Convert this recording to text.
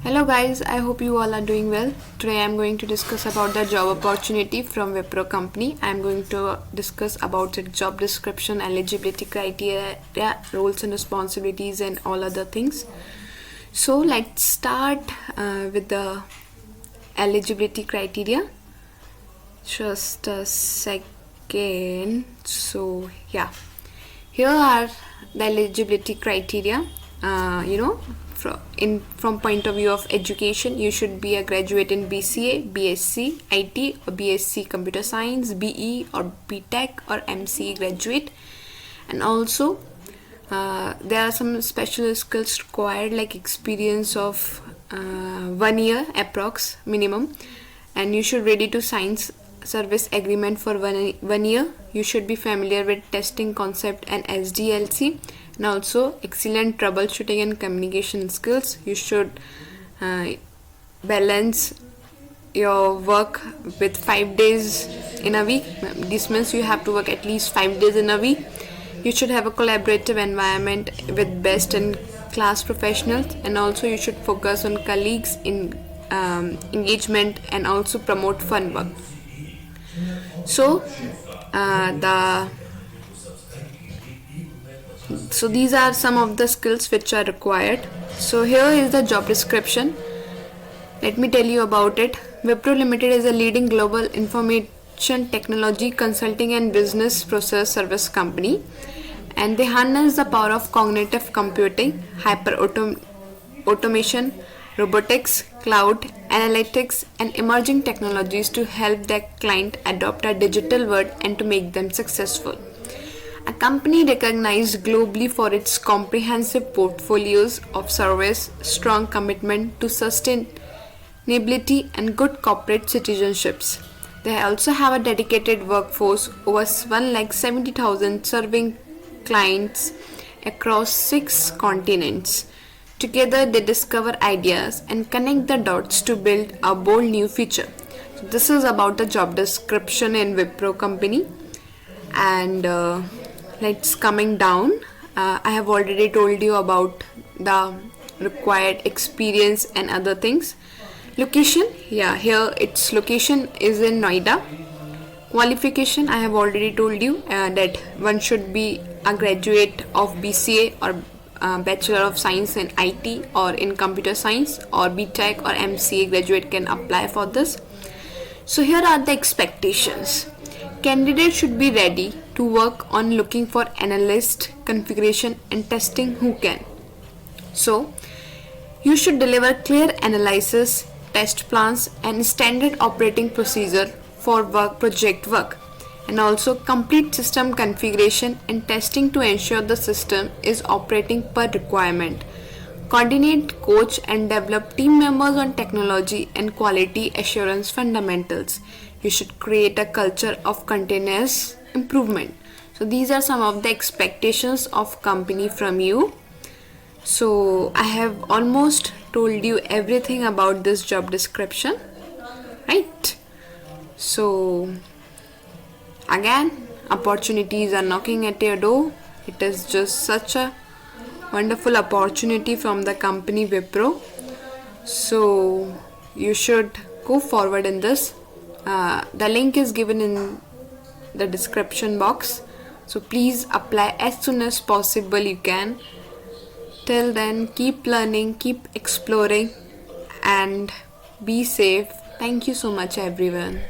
Hello guys, I hope you all are doing well. Today I am going to discuss about the job opportunity from Wipro company. I am going to discuss about the job description, eligibility criteria, roles and responsibilities and all other things. So let's start with the eligibility criteria. Just a second. So yeah, here are the eligibility criteria. From point of view of education, you should be a graduate in BCA, BSc, IT or BSc Computer Science, BE or BTech or MCE graduate. And also there are some special skills required like experience of 1 year approx minimum, and you should ready to sign service agreement for 1 year. You should be familiar with testing concept and SDLC, and also excellent troubleshooting and communication skills. You should balance your work with 5 days in a week. This means you have to work at least 5 days in a week. You should have a collaborative environment with best in class professionals, and also you should focus on colleagues in engagement and also promote fun work. So these are some of the skills which are required. So here is the job description. Let me tell you about it. Wipro Limited is a leading global information technology consulting and business process service company, and they harness the power of cognitive computing, automation, robotics, cloud, analytics, and emerging technologies to help their client adopt a digital world and to make them successful. A company recognized globally for its comprehensive portfolios of service, strong commitment to sustainability, and good corporate citizenships. They also have a dedicated workforce over 1,70,000 serving clients across 6 continents. Together they discover ideas and connect the dots to build a bold new future. So this is about the job description in Wipro company. And let's coming down. I have already told you about the required experience and other things. Location, here its location is in Noida. Qualification, I have already told you that one should be a graduate of BCA or Bachelor of Science in IT or in Computer Science, or BTech or MCA graduate can apply for this. So here are the expectations. Candidates should be ready to work on looking for analyst, configuration and testing who can. So you should deliver clear analysis, test plans and standard operating procedure for project work, and also complete system configuration and testing to ensure the system is operating per requirement. Coordinate, coach and develop team members on technology and quality assurance fundamentals. You should create a culture of continuous improvement. So these are some of the expectations of company from you. So I have almost told you everything about this job description, right? So again, opportunities are knocking at your door. It is just such a wonderful opportunity from the company Wipro. So you should go forward in this. The link is given in the description box. So please apply as soon as possible you can. Till then, keep learning, keep exploring and be safe. Thank you so much everyone.